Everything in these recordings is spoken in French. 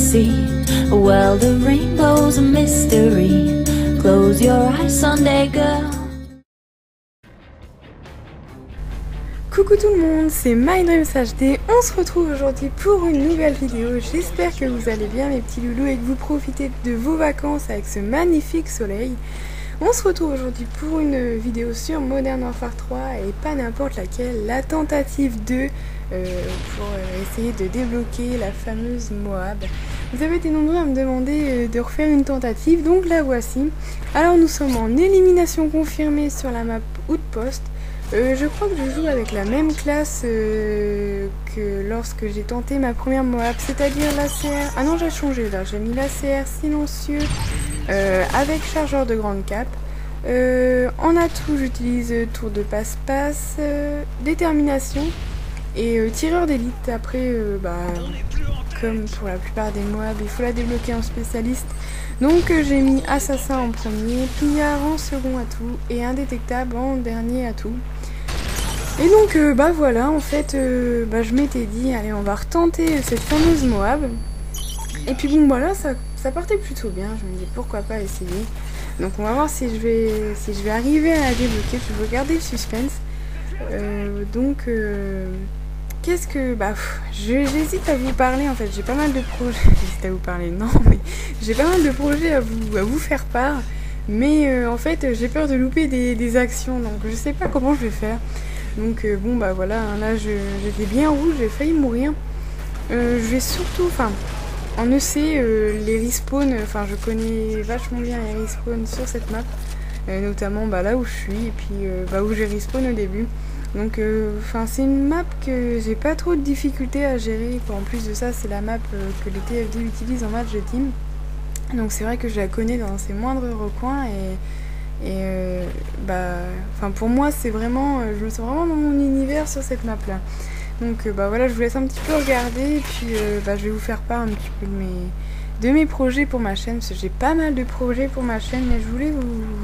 see. A world of rainbows and mystery. Close your eyes, Sunday girl. Coucou tout le monde, c'est My Dreams HD. On se retrouve aujourd'hui pour une nouvelle vidéo. J'espère que vous allez bien mes petits loulous et que vous profitez de vos vacances avec ce magnifique soleil. On se retrouve aujourd'hui pour une vidéo sur Modern Warfare 3 et pas n'importe laquelle, la tentative 2 pour essayer de débloquer la fameuse Moab. Vous avez été nombreux à me demander de refaire une tentative, donc la voici. Alors nous sommes en élimination confirmée sur la map Outpost. Je crois que je joue avec la même classe que lorsque j'ai tenté ma première Moab, c'est-à-dire l'ACR. Ah non, j'ai changé là, j'ai mis l'ACR silencieux avec chargeur de grande cape. En atout, j'utilise tour de passe-passe, détermination et tireur d'élite. Après, comme pour la plupart des Moab, il faut la débloquer en spécialiste. Donc j'ai mis assassin en premier, pillard en second atout et indétectable en dernier atout. Et donc voilà, en fait je m'étais dit allez, on va retenter cette fameuse Moab. Et puis bon voilà, ça partait plutôt bien, je me dis pourquoi pas essayer. Donc on va voir si je vais arriver à la débloquer. Je vais garder le suspense. Qu'est-ce que... j'hésite à vous parler en fait, j'ai pas mal de projets... J'hésite à vous parler, non, mais j'ai pas mal de projets à vous faire part. Mais en fait, j'ai peur de louper des actions, donc je sais pas comment je vais faire. Donc voilà, hein, là j'étais bien rouge, j'ai failli mourir. Je vais surtout... en EC, les respawns, je connais vachement bien les respawns sur cette map. Notamment là où je suis et puis où j'ai respawn au début. Donc c'est une map que j'ai pas trop de difficultés à gérer. En plus de ça, c'est la map que les TFD utilisent en match de team. Donc c'est vrai que je la connais dans ses moindres recoins pour moi c'est vraiment, je me sens vraiment dans mon univers sur cette map là. Donc voilà, je vous laisse un petit peu regarder et puis je vais vous faire part un petit peu de mes projets pour ma chaîne, parce que j'ai pas mal de projets pour ma chaîne, mais je voulais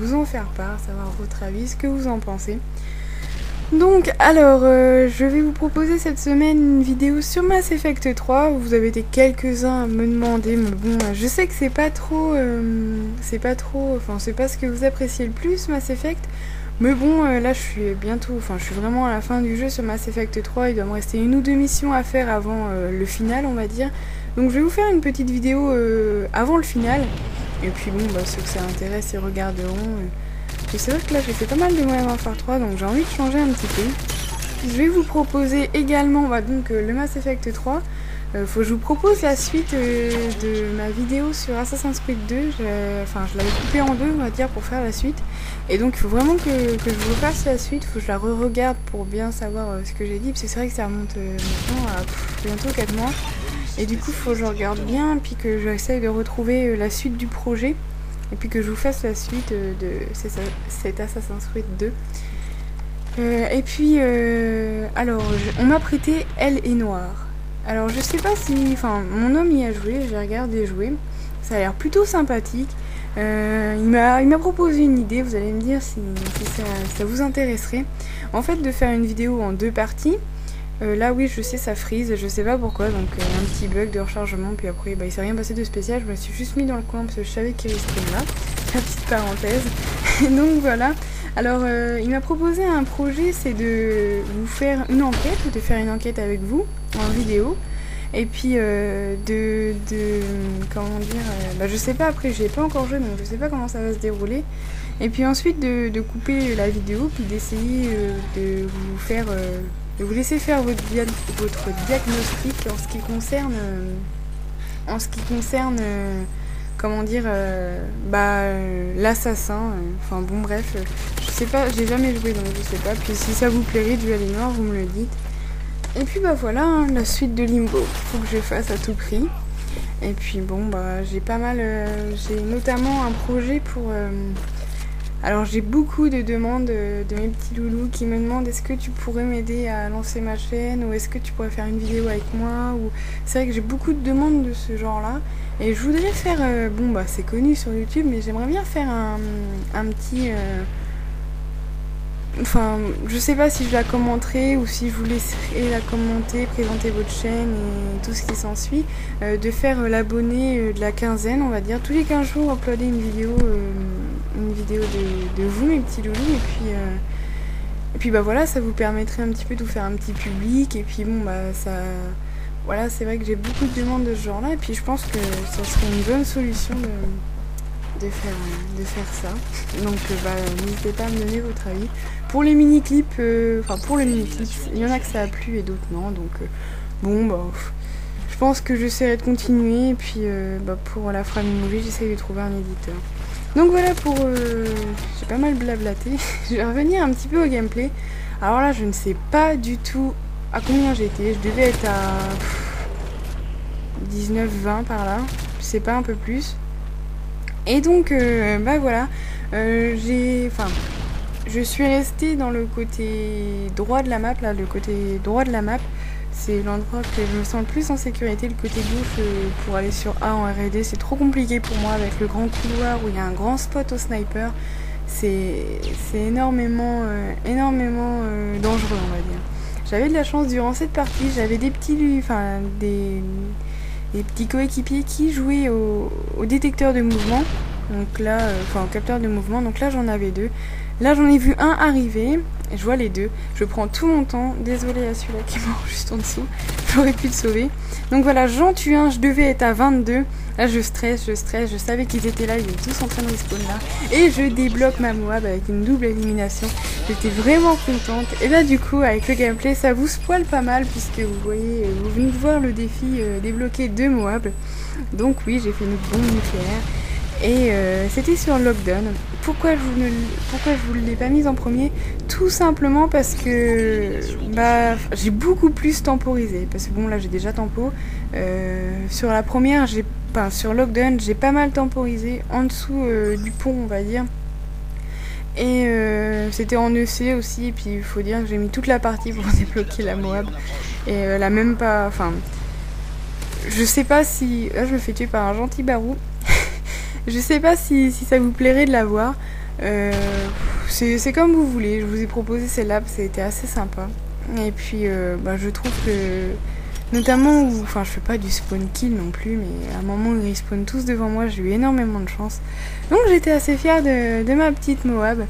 vous en faire part, savoir votre avis, ce que vous en pensez. Donc alors, je vais vous proposer cette semaine une vidéo sur Mass Effect 3. Vous avez été quelques-uns à me demander, mais bon, je sais que c'est pas ce que vous appréciez le plus, Mass Effect. Mais bon, là je suis vraiment à la fin du jeu sur Mass Effect 3. Il doit me rester une ou deux missions à faire avant le final, on va dire. Donc je vais vous faire une petite vidéo avant le final. Et puis ceux que ça intéresse, ils regarderont. Et c'est vrai que là j'ai fait pas mal de Modern Warfare 3, donc j'ai envie de changer un petit peu. Je vais vous proposer également le Mass Effect 3. Faut que je vous propose la suite de ma vidéo sur Assassin's Creed 2. Je l'avais coupée en deux, on va dire, pour faire la suite. Et donc il faut vraiment que je vous fasse la suite. Il faut que je la re-regarde pour bien savoir ce que j'ai dit. Parce que c'est vrai que ça remonte maintenant à bientôt 4 mois. Et du coup il faut que je regarde bien, puis que j'essaye de retrouver la suite du projet. Et puis que je vous fasse la suite de cet Assassin's Creed 2. On m'a prêté Elle est Noire. Alors je sais pas si... mon homme y a joué, j'ai regardé jouer. Ça a l'air plutôt sympathique. Il m'a proposé une idée, vous allez me dire si ça vous intéresserait. En fait, de faire une vidéo en deux parties. Là oui, je sais, ça freeze, je sais pas pourquoi, donc un petit bug de rechargement, puis après il s'est rien passé de spécial, je me suis juste mis dans le coin parce que je savais qu'il risquait là, la petite parenthèse. Donc voilà, alors il m'a proposé un projet, c'est de vous faire une enquête, de faire une enquête avec vous, en vidéo, et puis je sais pas, après j'ai pas encore joué, donc je sais pas comment ça va se dérouler, et puis ensuite de couper la vidéo, puis d'essayer de vous laisser faire votre diagnostic en ce qui concerne l'assassin. Je sais pas, j'ai jamais joué donc je sais pas. Puis si ça vous plairait du Elle est Noire, vous me le dites. Et puis voilà, hein, la suite de Limbo, faut que je fasse à tout prix. Et puis j'ai notamment un projet pour... Alors j'ai beaucoup de demandes de mes petits loulous qui me demandent est-ce que tu pourrais m'aider à lancer ma chaîne, ou est-ce que tu pourrais faire une vidéo avec moi, ou... C'est vrai que j'ai beaucoup de demandes de ce genre là et je voudrais faire, c'est connu sur YouTube, mais j'aimerais bien faire un petit enfin, je sais pas si je la commenterai ou si je vous laisserai la commenter, présenter votre chaîne et tout ce qui s'ensuit, de faire l'abonné de la quinzaine, on va dire, tous les 15 jours, uploader une vidéo de vous, mes petits loulous, et puis bah voilà, ça vous permettrait un petit peu de vous faire un petit public, et puis bon, bah ça... Voilà, c'est vrai que j'ai beaucoup de demandes de ce genre-là, et puis je pense que ça serait une bonne solution de faire ça. Donc bah, n'hésitez pas à me donner votre avis. Pour les mini-clips, pour le mini-clip, il y en a que ça a plu et d'autres non. Donc bon, bah, je pense que j'essaierai de continuer. Et puis bah, pour la Framing Movie, j'essaie de trouver un éditeur. Donc voilà pour... j'ai pas mal blablaté. Je vais revenir un petit peu au gameplay. Alors là, je ne sais pas du tout à combien j'étais. Je devais être à 19-20 par là. Je sais pas, un peu plus. Et donc, bah voilà, je suis restée dans le côté droit de la map, là, le côté droit de la map, c'est l'endroit que je me sens le plus en sécurité, le côté gauche pour aller sur A en R&D, c'est trop compliqué pour moi avec le grand couloir où il y a un grand spot au sniper, c'est énormément dangereux, on va dire. J'avais de la chance durant cette partie, j'avais des petits coéquipiers qui jouaient au détecteur de mouvement, donc là, au capteur de mouvement, donc là j'en avais 2. Là j'en ai vu un arriver, et je vois les 2. Je prends tout mon temps, désolée à celui-là qui est mort juste en dessous, j'aurais pu le sauver. Donc voilà, j'en tue un, je devais être à 22. Là je stresse, je savais qu'ils étaient là, ils étaient tous en train de respawn là. Et je débloque ma Moab avec une double élimination. J'étais vraiment contente. Et là du coup avec le gameplay ça vous spoil pas mal puisque vous voyez, vous venez de voir le défi débloquer 2 Moab. Donc oui, j'ai fait une bombe nucléaire. Et c'était sur Lockdown. Pourquoi je vous l'ai pas mise en premier? Tout simplement parce que bah, j'ai beaucoup plus temporisé. Parce que bon là j'ai déjà tempo. Sur la première, sur Lockdown, j'ai pas mal temporisé en dessous du pont, on va dire. Et c'était en EC aussi. Et puis il faut dire que j'ai mis toute la partie pour débloquer la Moab. Et elle a même pas... Enfin, je sais pas si... Là je me fais tuer par un gentil barou. Je sais pas si ça vous plairait de la voir. C'est comme vous voulez. Je vous ai proposé celle-là, ça a été assez sympa. Et puis, bah, je trouve que, notamment, je fais pas du spawn kill non plus, mais à un moment où ils spawnent tous devant moi, j'ai eu énormément de chance. Donc j'étais assez fière de ma petite Moab.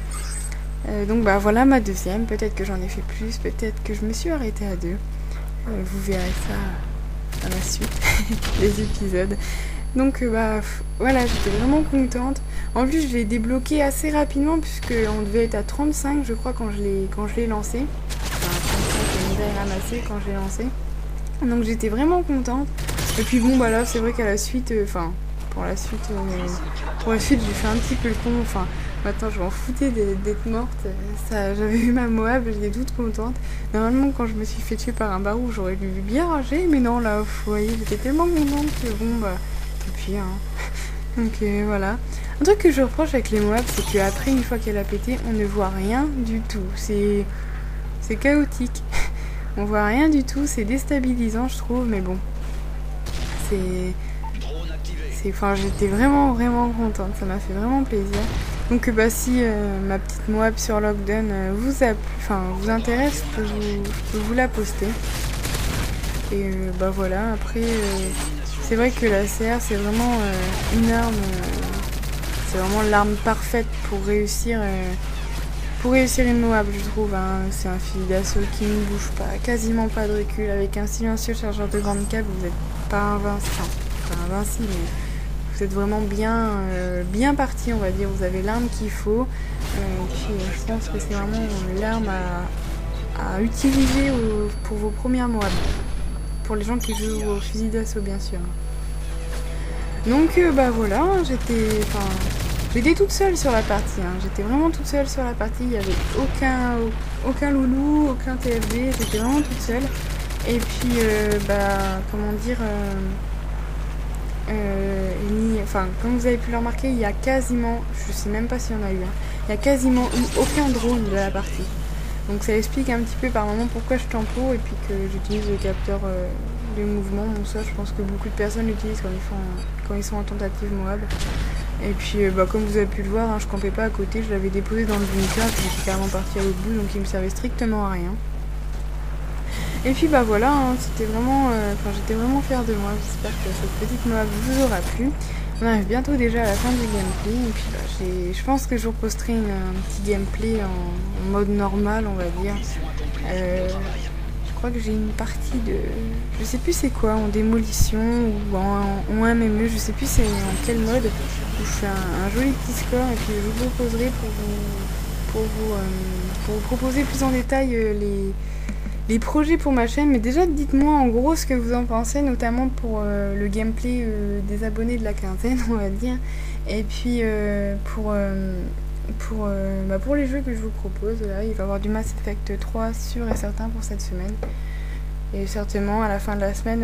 Donc bah voilà ma deuxième. Peut-être que j'en ai fait plus, peut-être que je me suis arrêtée à 2. Vous verrez ça à la suite des épisodes. Donc bah voilà, j'étais vraiment contente. En plus je l'ai débloqué assez rapidement puisque on devait être à 35 je crois quand je l'ai lancé. Enfin 35 médailles ramassées quand je l'ai lancé. Donc j'étais vraiment contente. Et puis bon bah là c'est vrai qu'à la suite, pour la suite j'ai fait un petit peu le con. Enfin maintenant je m'en foutais d'être morte. J'avais eu ma Moab, j'étais toute contente. Normalement quand je me suis fait tuer par un barou j'aurais dû bien rager. Mais non là vous voyez j'étais tellement contente que bon bah... Et puis, donc voilà. Un truc que je reproche avec les Moab, c'est qu'après, une fois qu'elle a pété, on ne voit rien du tout. C'est chaotique. On voit rien du tout, c'est déstabilisant, je trouve, mais bon. J'étais vraiment contente, ça m'a fait vraiment plaisir. Donc bah si ma petite Moab sur Lockdown vous intéresse, je peux vous la poster. Et bah voilà, après... c'est vrai que la CR c'est vraiment une arme, c'est vraiment l'arme parfaite pour réussir une Moab je trouve. Hein. C'est un fusil d'assaut qui ne bouge pas, quasiment pas de recul, avec un silencieux chargeur de grande câble, vous n'êtes pas invincible, mais vous êtes vraiment bien parti on va dire, vous avez l'arme qu'il faut. Puis je pense que c'est vraiment l'arme à utiliser pour vos premières Moab. Pour les gens qui jouent au fusil d'assaut bien sûr. Donc bah voilà, j'étais toute seule sur la partie, hein. J'étais vraiment toute seule sur la partie, il n'y avait aucun loulou, aucun TFD, j'étais vraiment toute seule. Et puis comme vous avez pu le remarquer, il y a quasiment, je sais même pas s'il y en a eu, il y a quasiment eu aucun drone de la partie. Donc ça explique un petit peu par moment pourquoi je tempo et puis que j'utilise le capteur de mouvement. Bon ça je pense que beaucoup de personnes l'utilisent quand ils sont en tentative Moab. Et puis comme vous avez pu le voir, hein, je campais pas à côté, je l'avais déposé dans le bunker, puis j'étais carrément partie à l'autre bout, donc il me servait strictement à rien. Et puis voilà, hein, c'était vraiment, j'étais vraiment fière de moi. J'espère que cette petite map vous aura plu. On arrive bientôt déjà à la fin du gameplay. Et puis je pense que je vous posterai un petit gameplay en mode normal, on va dire. Je crois que j'ai une partie de, je sais plus c'est quoi, en démolition ou en MME, je sais plus c'est en quel mode. Où je fais un joli petit score et puis je vous proposerai pour vous proposer plus en détail les projets pour ma chaîne. Mais déjà dites-moi en gros ce que vous en pensez, notamment pour le gameplay des abonnés de la quinzaine, on va dire. Et puis pour les jeux que je vous propose, là, il va y avoir du Mass Effect 3 sûr et certain pour cette semaine. Et certainement à la fin de la semaine,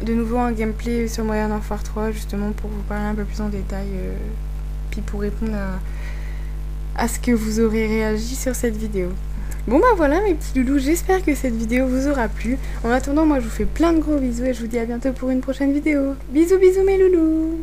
de nouveau un gameplay sur Modern Warfare 3, justement pour vous parler un peu plus en détail, puis pour répondre à ce que vous aurez réagi sur cette vidéo. Bon voilà mes petits loulous, j'espère que cette vidéo vous aura plu. En attendant, moi je vous fais plein de gros bisous et je vous dis à bientôt pour une prochaine vidéo. Bisous bisous mes loulous.